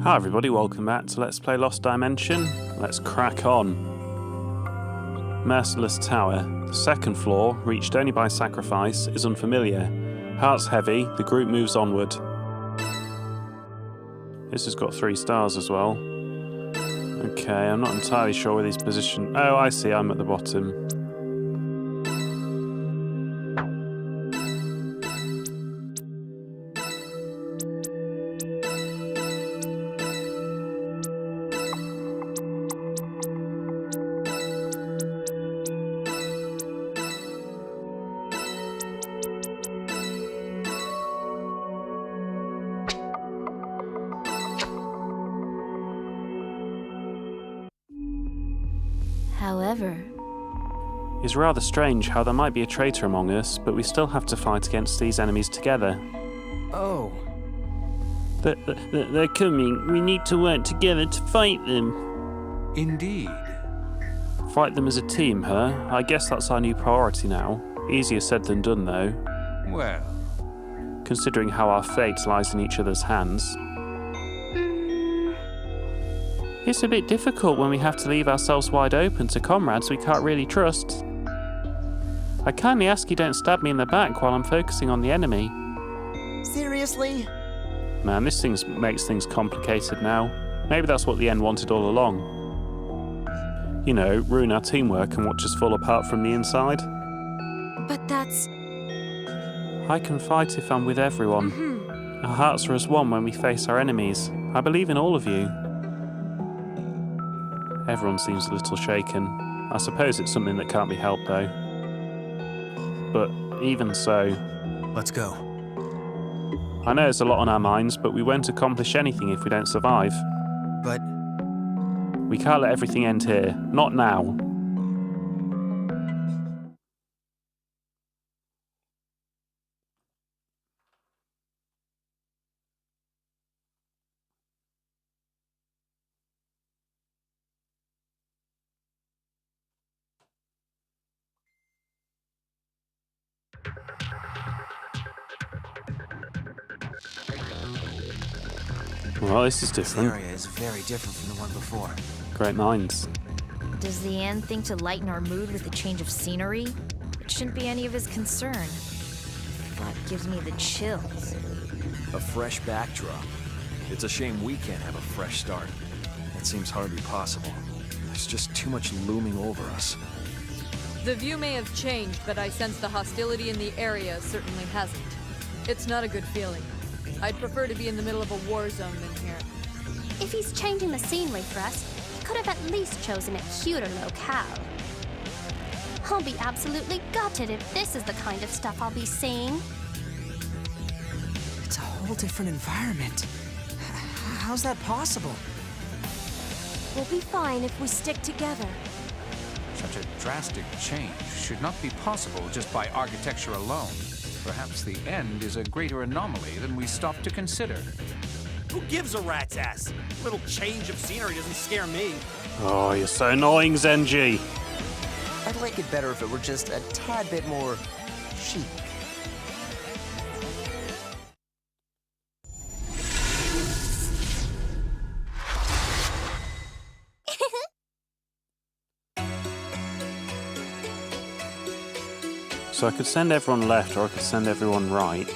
Hi everybody, welcome back to Let's Play Lost Dimension. Let's crack on. Merciless Tower. The second floor, reached only by sacrifice, is unfamiliar. Hearts heavy, the group moves onward. This has got 3 stars as well. Okay, I'm not entirely sure where these position. Oh, I see, I'm at the bottom. However, It's rather strange how there might be a traitor among us, but we still have to fight against these enemies together. Oh. They're coming. We need to work together to fight them. Indeed. Fight them as a team, huh? I guess that's our new priority now. Easier said than done, though. Well. Considering how our fate lies in each other's hands. It's a bit difficult when we have to leave ourselves wide open to comrades we can't really trust. I kindly ask you don't stab me in the back while I'm focusing on the enemy. Seriously? Man, this thing makes things complicated now. Maybe that's what the end wanted all along. You know, ruin our teamwork and watch us fall apart from the inside. but that's... I can fight if I'm with everyone. Our hearts are as one when we face our enemies. I believe in all of you. Everyone seems a little shaken. I suppose it's something that can't be helped, though. But even so... Let's go. I know there's a lot on our minds, but we won't accomplish anything if we don't survive. But We can't let everything end here. Not now. Well, this is This different. area is very different from the one before. Great minds. Does the end think to lighten our mood with a change of scenery? It shouldn't be any of his concern. That gives me the chills. A fresh backdrop. It's a shame we can't have a fresh start. That seems hardly possible. There's just too much looming over us. The view may have changed, but I sense the hostility in the area certainly hasn't. It's not a good feeling. I'd prefer to be in the middle of a war zone than here. If he's changing the scenery for us, he could have at least chosen a cuter locale. I'll be absolutely gutted if this is the kind of stuff I'll be seeing. It's a whole different environment. How's that possible? We'll be fine if we stick together. Such a drastic change should not be possible just by architecture alone. Perhaps the end is a greater anomaly than we stopped to consider. Who gives a rat's ass? A little change of scenery doesn't scare me. Oh, you're so annoying, Zenji. I'd like it better if it were just a tad bit more chic. So I could send everyone left or I could send everyone right.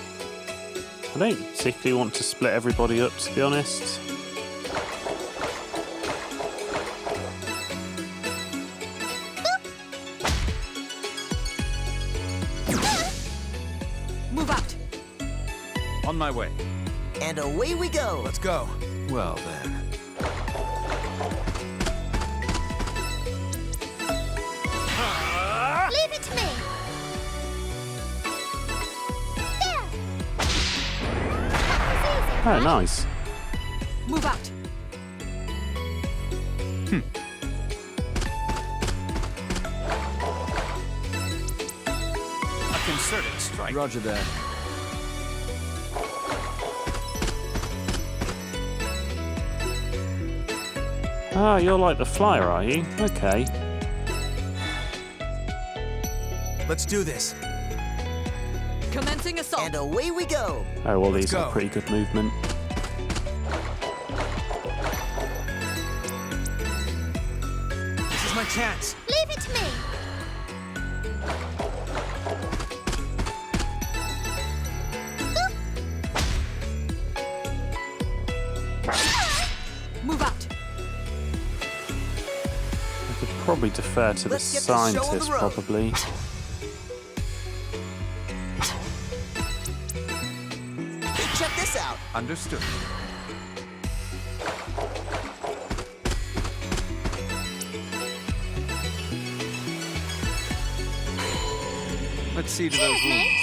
I don't particularly want to split everybody up, to be honest. Move out! On my way. And away we go! let's go. Well then. Leave it to me! There! That was easy, Oh, right? nice. Move out! A concerted strike. Roger that. Ah, you're like the flyer, are you? Okay. Let's do this. Commencing assault! And away we go! Oh, well, these go. are pretty good movement. chance. Leave it to me. Move out. I could probably defer to the Let's get this show on the scientist, road. probably. Hey, check this out. Understood. Let's see to those wounds.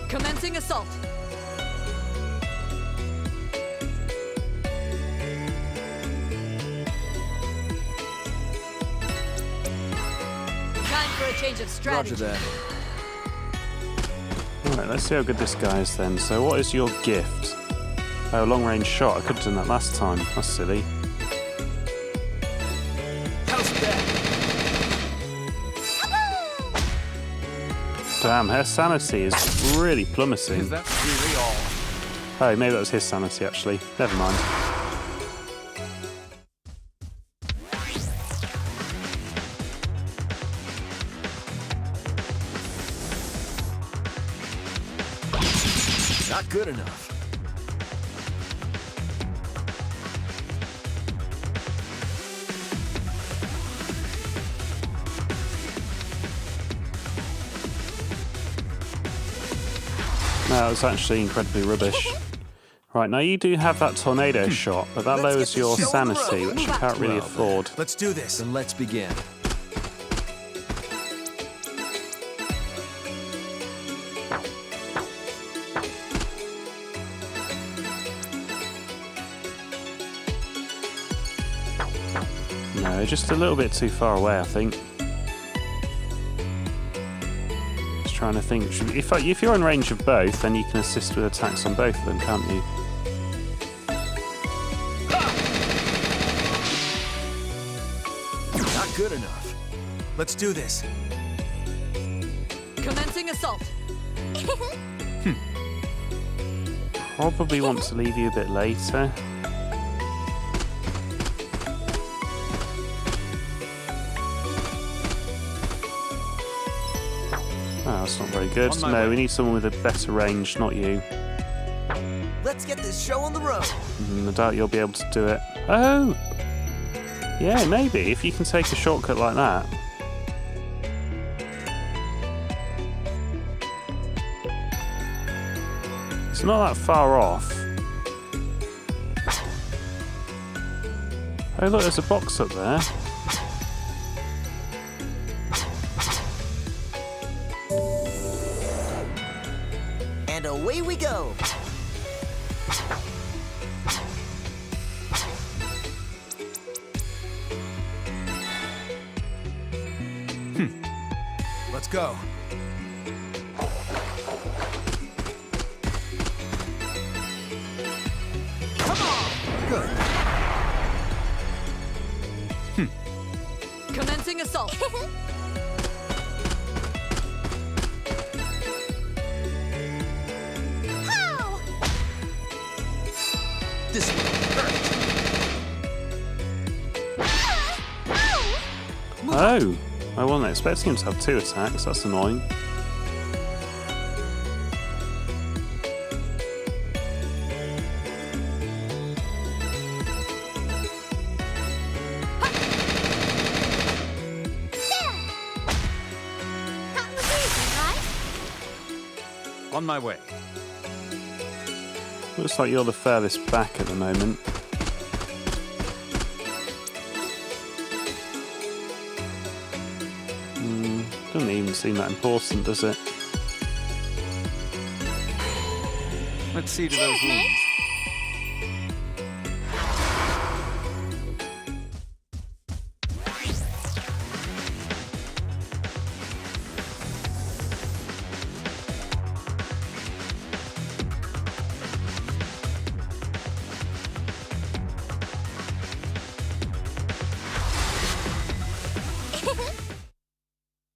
Commencing assault. Time for a change of strategy. Roger that. Alright, let's see how good this guy is then. So what is your gift? Oh, long-range shot. I could have done that last time. That's silly. How's that? Damn, her sanity is really plummeting. Is that really all? Oh, maybe that was his sanity, actually. Never mind. Not good enough. No, that was actually incredibly rubbish. Right, now you do have that tornado shot, but that Let's lowers get this your show on the road. sanity, which you can't really Well, afford. Let's do this. Then let's begin. No, just a little bit too far away, I think. Just trying to think. If you're in range of both, then you can assist with attacks on both of them, can't you? Not good enough. Let's do this. Commencing assault. Probably want to leave you a bit later. Oh, that's not very good. On my No, way. we need someone with a better range, not you. Let's get this show on the road. I doubt you'll be able to do it. Oh! Yeah, maybe, if you can take a shortcut like that. It's not that far off. Oh look, there's a box up there. And away we go. Let's go. Come on. Good. Commencing assault. How? This will hurt. Oh! I wasn't expecting him to have 2 attacks, that's annoying. That was easy, right? On my way. Looks like you're the furthest back at the moment. Doesn't even seem that important, does it? Let's see to those wounds.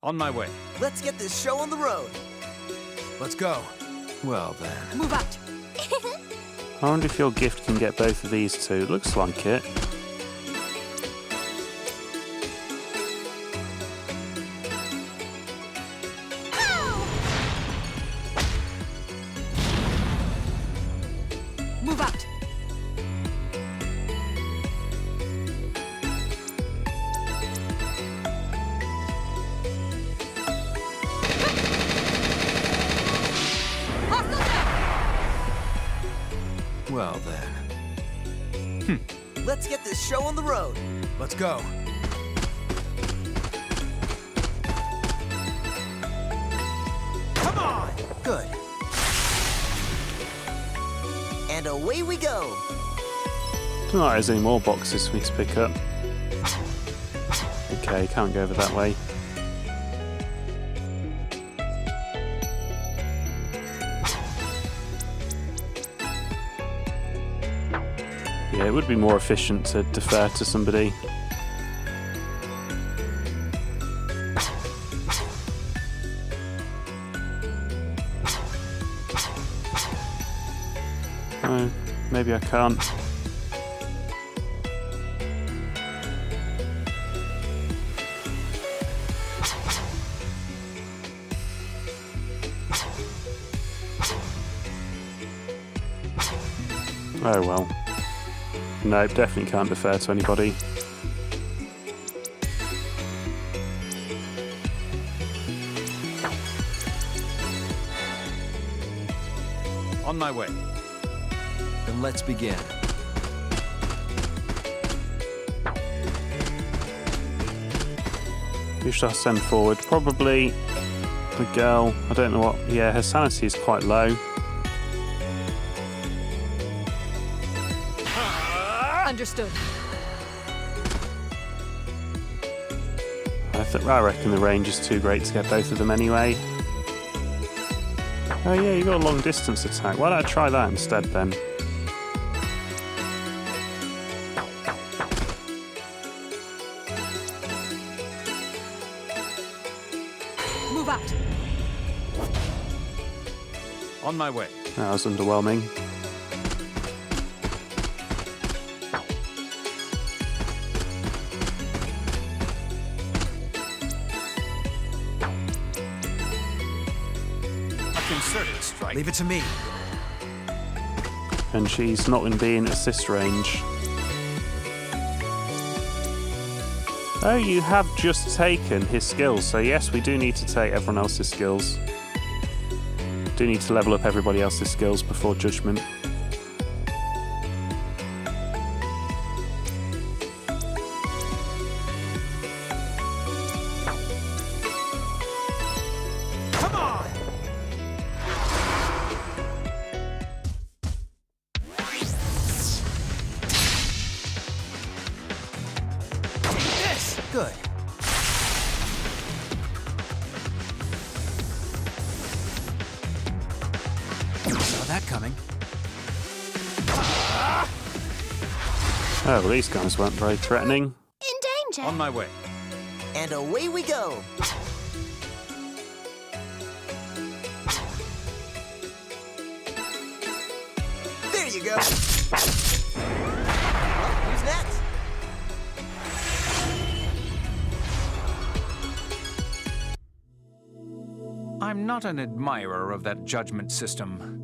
On my way. Let's get this show on the road. Let's go. Well then. Move out. I wonder if your gift can get both of these two. Looks like it. Move out! Well then. Let's get this show on the road. Let's go. Come on! Good. And away we go. Don't know if there's any more boxes for me to pick up. Okay, can't go over that way. Yeah, it would be more efficient to defer to somebody. Oh, maybe I can't. Oh well. No, definitely can't defer to anybody. On my way. Then let's begin. Who should I send forward? Probably the girl. I don't know what. Yeah, her sanity is quite low. Understood. I reckon the range is too great to get both of them anyway. Oh yeah, you got a long distance attack. Why don't I try that instead then? Move out. On my way. That was underwhelming. Concerted strike. Leave it to me. And she's not going to be in assist range. Oh, you have just taken his skills, so yes, we do need to take everyone else's skills. Do need to level up everybody else's skills before judgment. Come on! This! Good. Saw that coming. Oh, well, these guys weren't very threatening. In danger. On my way. And away we go. There you go. Well, who's next? I'm not an admirer of that judgment system.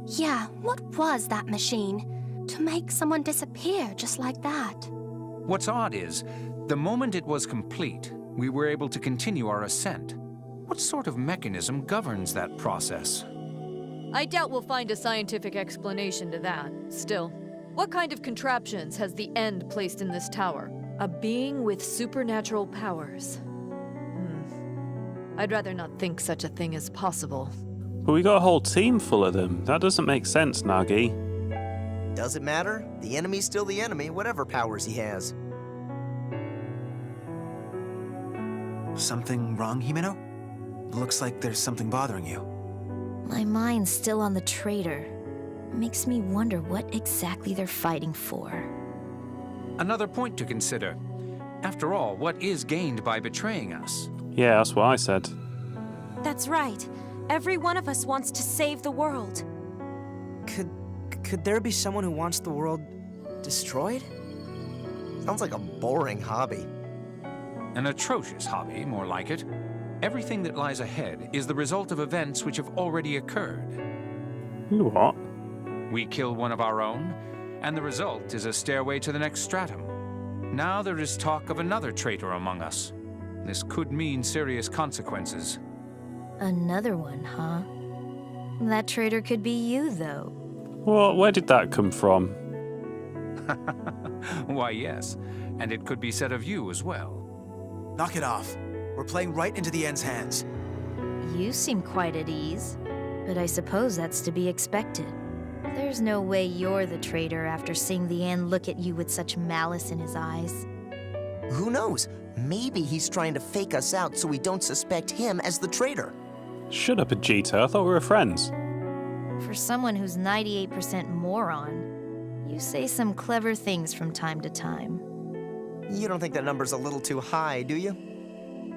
Yeah, what was that machine? To make someone disappear just like that. What's odd is, the moment it was complete, we were able to continue our ascent. What sort of mechanism governs that process? I doubt we'll find a scientific explanation to that. Still, what kind of contraptions has the End placed in this tower? A being with supernatural powers. I'd rather not think such a thing is possible. But we got a whole team full of them. That doesn't make sense, Nagi. Doesn't matter. The enemy's still the enemy, whatever powers he has. Something wrong, Himeno? Looks like there's something bothering you. My mind's still on the traitor. Makes me wonder what exactly they're fighting for. Another point to consider. After all, what is gained by betraying us? Yeah, that's what I said. That's right. Every one of us wants to save the world. Could there be someone who wants the world destroyed? Sounds like a boring hobby. An atrocious hobby, more like it. Everything that lies ahead is the result of events which have already occurred. What? We kill one of our own, and the result is a stairway to the next stratum. Now there is talk of another traitor among us. This could mean serious consequences. Another one, huh? That traitor could be you, though. Well, where did that come from? Why, yes. And it could be said of you as well. Knock it off. We're playing right into the End's hands. You seem quite at ease, but I suppose that's to be expected. There's no way you're the traitor after seeing the End look at you with such malice in his eyes. Who knows? Maybe he's trying to fake us out so we don't suspect him as the traitor. Shut up, Ajita. I thought we were friends. For someone who's 98% moron, you say some clever things from time to time. You don't think that number's a little too high, do you?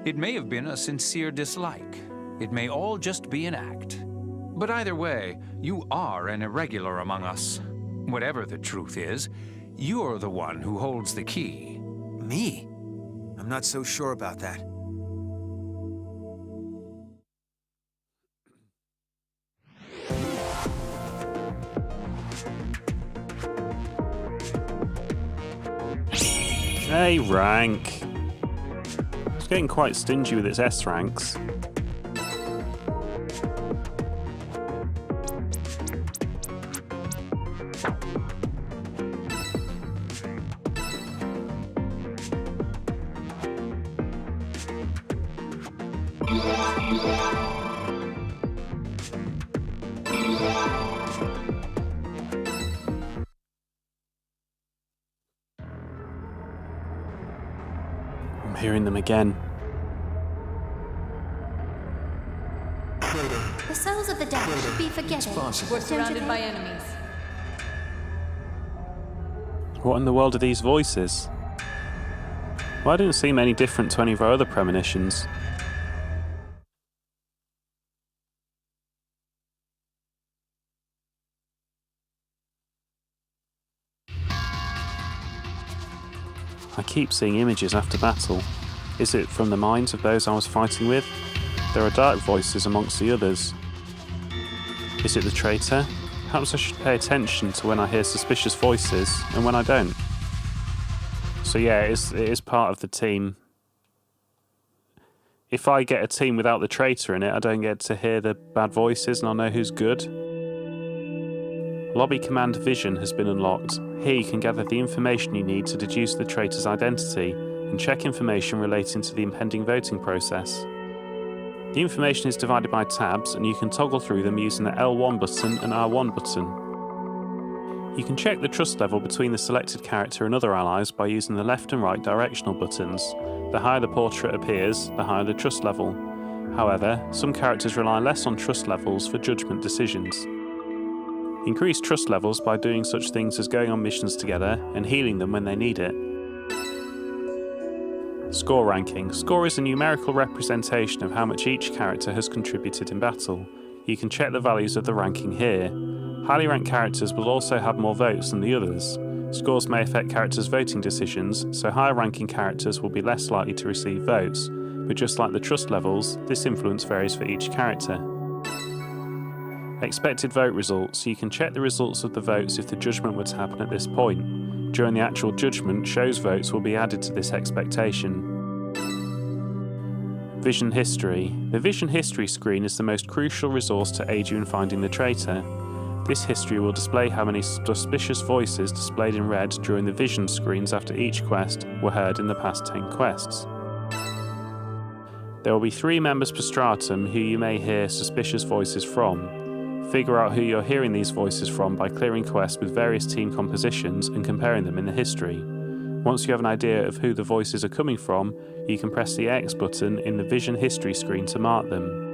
It may have been a sincere dislike. It may all just be an act. But either way, you are an irregular among us. Whatever the truth is, you're the one who holds the key. Me? I'm not so sure about that. A rank. It's getting quite stingy with its S ranks. I'm hearing them again. The souls of the dead should be forgiven. We're surrounded by enemies. What in the world are these voices? Well, I didn't seem any different to any of our other premonitions. I keep seeing images after battle. Is it from the minds of those I was fighting with? There are dark voices amongst the others. Is it the traitor? Perhaps I should pay attention to when I hear suspicious voices and when I don't. So yeah, it is part of the team. If I get a team without the traitor in it, I don't get to hear the bad voices and I'll know who's good. Lobby Command Vision has been unlocked. Here you can gather the information you need to deduce the traitor's identity and check information relating to the impending voting process. The information is divided by tabs and you can toggle through them using the L1 button and R1 button. You can check the trust level between the selected character and other allies by using the left and right directional buttons. The higher the portrait appears, the higher the trust level. However, some characters rely less on trust levels for judgment decisions. Increase trust levels by doing such things as going on missions together and healing them when they need it. Score ranking. Score is a numerical representation of how much each character has contributed in battle. You can check the values of the ranking here. Highly ranked characters will also have more votes than the others. Scores may affect characters' voting decisions, so higher ranking characters will be less likely to receive votes, but just like the trust levels, this influence varies for each character. Expected vote results. You can check the results of the votes if the judgment were to happen at this point. During the actual judgment, Sho's votes will be added to this expectation. Vision History. The Vision History screen is the most crucial resource to aid you in finding the traitor. This history will display how many suspicious voices displayed in red during the vision screens after each quest were heard in the past 10 quests. There will be 3 members per stratum who you may hear suspicious voices from. Figure out who you're hearing these voices from by clearing quests with various team compositions and comparing them in the history. Once you have an idea of who the voices are coming from, you can press the X button in the Vision History screen to mark them.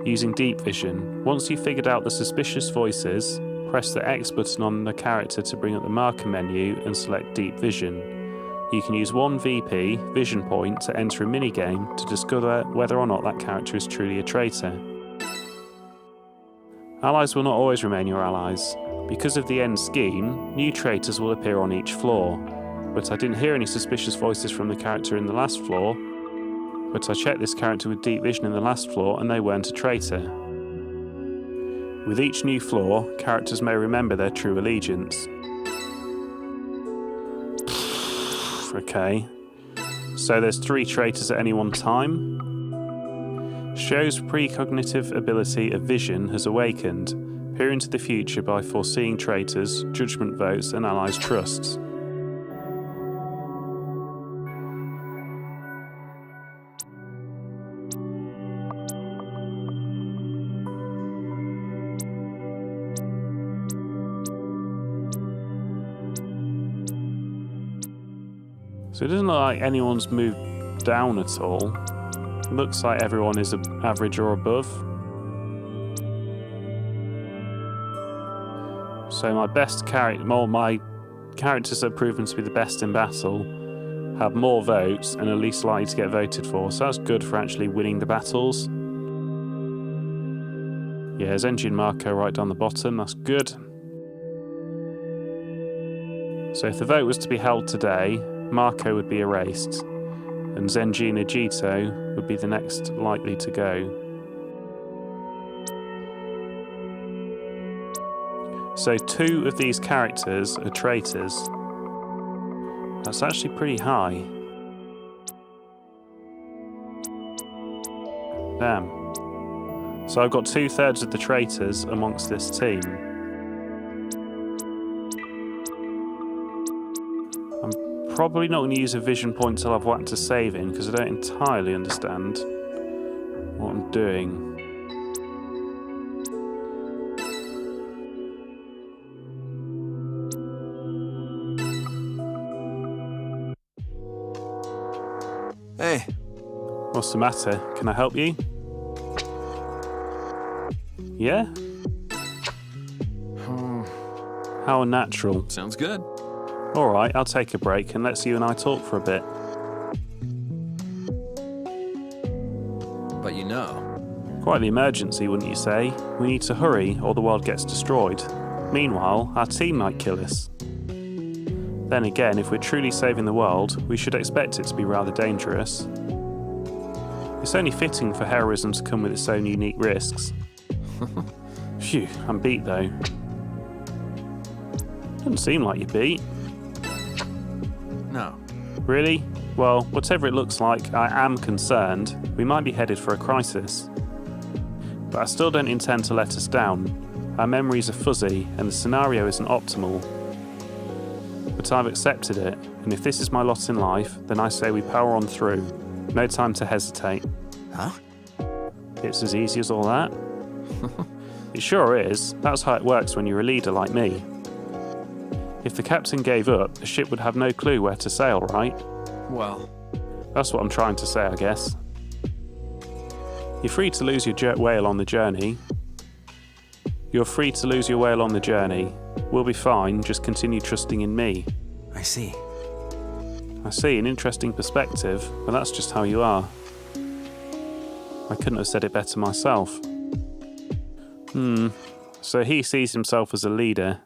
Using Deep Vision. Once you've figured out the suspicious voices, press the X button on the character to bring up the marker menu and select Deep Vision. You can use 1 VP, Vision Point, to enter a minigame to discover whether or not that character is truly a traitor. Allies will not always remain your allies. Because of the end scheme, new traitors will appear on each floor. But I didn't hear any suspicious voices from the character in the last floor. But I checked this character with Deep Vision in the last floor and they weren't a traitor. With each new floor, characters may remember their true allegiance. Okay. So there's 3 traitors at any one time. Sho's precognitive ability of vision has awakened, peering into the future by foreseeing traitors, judgment votes, and allies' trusts. So it doesn't look like anyone's moved down at all. It looks like everyone is average or above. So my characters that have proven to be the best in battle have more votes and are least likely to get voted for. So that's good for actually winning the battles. Yeah, Zenji and Marco right down the bottom. That's good. So if the vote was to be held today, Marco would be erased, and Zenji and Ejito would be the next likely to go. So 2 of these characters are traitors. That's actually pretty high. Damn. So I've got 2/3 of the traitors amongst this team. Probably not going to use a vision point till I've whacked to save in, because I don't entirely understand what I'm doing. Hey. What's the matter? Can I help you? Yeah? How unnatural. Sounds good. Alright, I'll take a break and let's you and I talk for a bit. But you know. Quite the emergency, wouldn't you say? We need to hurry or the world gets destroyed. Meanwhile, our team might kill us. Then again, if we're truly saving the world, we should expect it to be rather dangerous. It's only fitting for heroism to come with its own unique risks. Phew, I'm beat though. Doesn't seem like you're beat. No. Really? Well, whatever it looks like, I am concerned. We might be headed for a crisis. But I still don't intend to let us down. Our memories are fuzzy, and the scenario isn't optimal. But I've accepted it, and if this is my lot in life, then I say we power on through. No time to hesitate. Huh? It's as easy as all that? It sure is. That's how it works when you're a leader like me. If the captain gave up, the ship would have no clue where to sail, right? Well, that's what I'm trying to say, I guess. You're free to lose your whale on the journey. You're free to lose your whale on the journey. We'll be fine, just continue trusting in me. I see. I see, an interesting perspective, but that's just how you are. I couldn't have said it better myself. So he sees himself as a leader,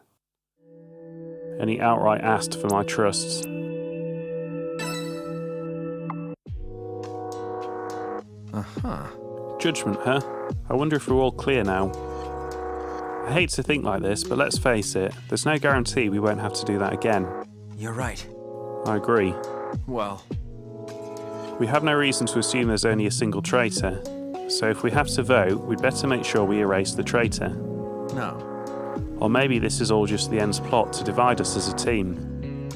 and he outright asked for my trust. Judgment, huh? I wonder if we're all clear now. I hate to think like this, but let's face it, there's no guarantee we won't have to do that again. You're right. I agree. Well, we have no reason to assume there's only a single traitor, so if we have to vote, we'd better make sure we erase the traitor. No. Or maybe this is all just the End's plot to divide us as a team.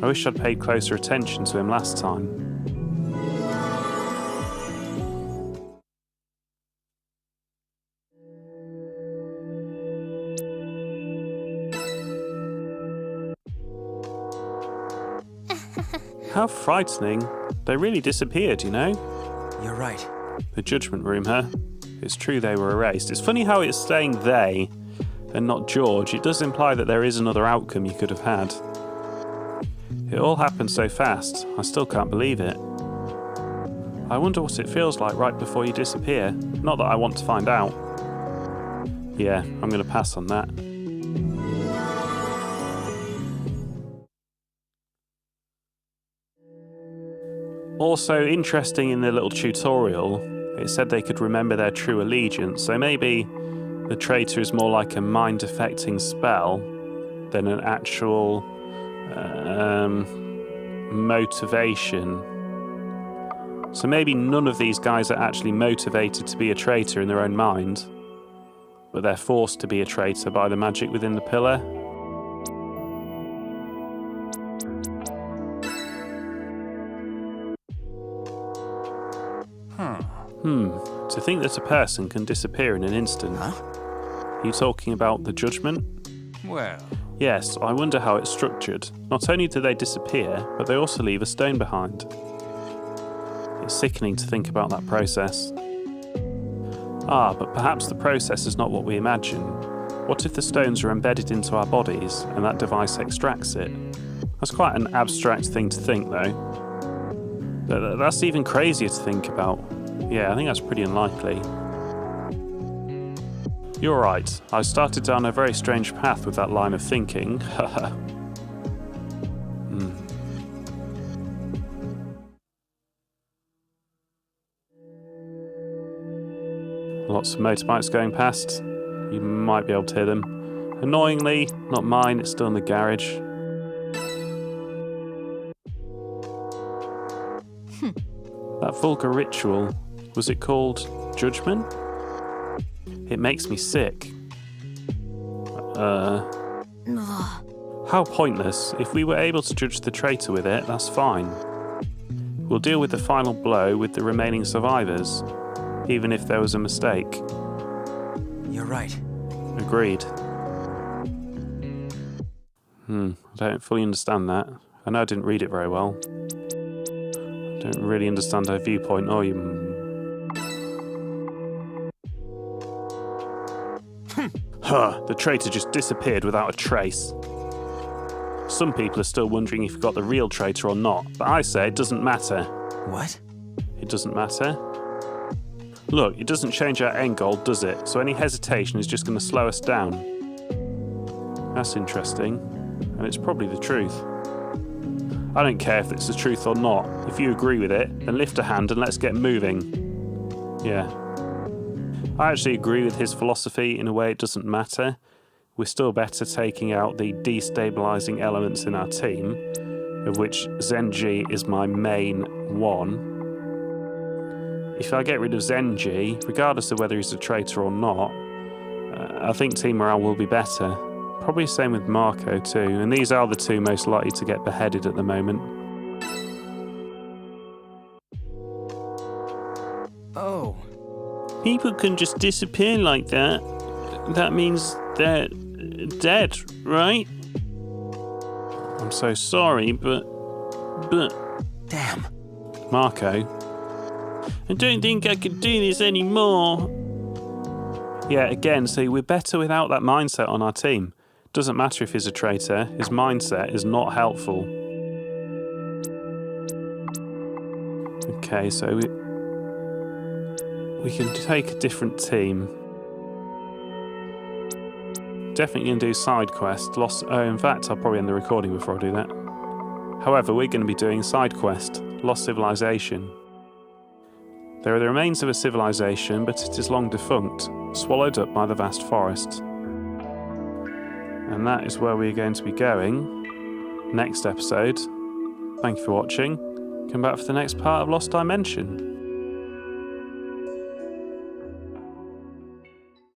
I wish I'd paid closer attention to him last time. How frightening. They really disappeared, you know? You're right. The judgment room, huh? It's true they were erased. It's funny how it's saying they and not George. It does imply that there is another outcome you could have had. It all happened so fast, I still can't believe it. I wonder what it feels like right before you disappear. Not that I want to find out. Yeah, I'm going to pass on that. Also, interesting in the little tutorial, it said they could remember their true allegiance, so maybe the traitor is more like a mind-affecting spell than an actual motivation. So maybe none of these guys are actually motivated to be a traitor in their own mind, but they're forced to be a traitor by the magic within the pillar. To think that a person can disappear in an instant. Huh? Are you talking about the judgment? Well, Yes, I wonder how it's structured. Not only do they disappear, but they also leave a stone behind. It's sickening to think about that process. But perhaps the process is not what we imagine. What if the stones are embedded into our bodies and that device extracts it? That's quite an abstract thing to think, though. That's even crazier to think about. Yeah, I think that's pretty unlikely. You're right, I started down a very strange path with that line of thinking. Lots of motorbikes going past. You might be able to hear them. Annoyingly, not mine, it's still in the garage. That vulgar ritual, was it called Judgment? It makes me sick. How pointless. If we were able to judge the traitor with it, that's fine. We'll deal with the final blow with the remaining survivors, even if there was a mistake. You're right. Agreed. I don't fully understand that. I know I didn't read it very well. I don't really understand her viewpoint, or you... The traitor just disappeared without a trace. Some people are still wondering if you got the real traitor or not, but I say it doesn't matter. What? It doesn't matter? Look, it doesn't change our end goal, does it? So any hesitation is just going to slow us down. That's interesting, and it's probably the truth. I don't care if it's the truth or not. If you agree with it, then lift a hand and let's get moving. Yeah. I actually agree with his philosophy in a way it doesn't matter. We're still better taking out the destabilising elements in our team, of which Zenji is my main one. If I get rid of Zenji, regardless of whether he's a traitor or not, I think team morale will be better. Probably the same with Marco too, and these are the two most likely to get beheaded at the moment. Oh. People can just disappear like that. That means they're dead, right? I'm so sorry, but... Damn. Marco, I don't think I can do this anymore. Yeah, again, see, we're better without that mindset on our team. Doesn't matter if he's a traitor, his mindset is not helpful. Okay, so we can take a different team. Definitely going to do side quest. In fact, I'll probably end the recording before I do that. However, we're going to be doing side quest, Lost Civilization. There are the remains of a civilization, but it is long defunct, swallowed up by the vast forest. And that is where we're going to be going next episode. Thank you for watching. Come back for the next part of Lost Dimension.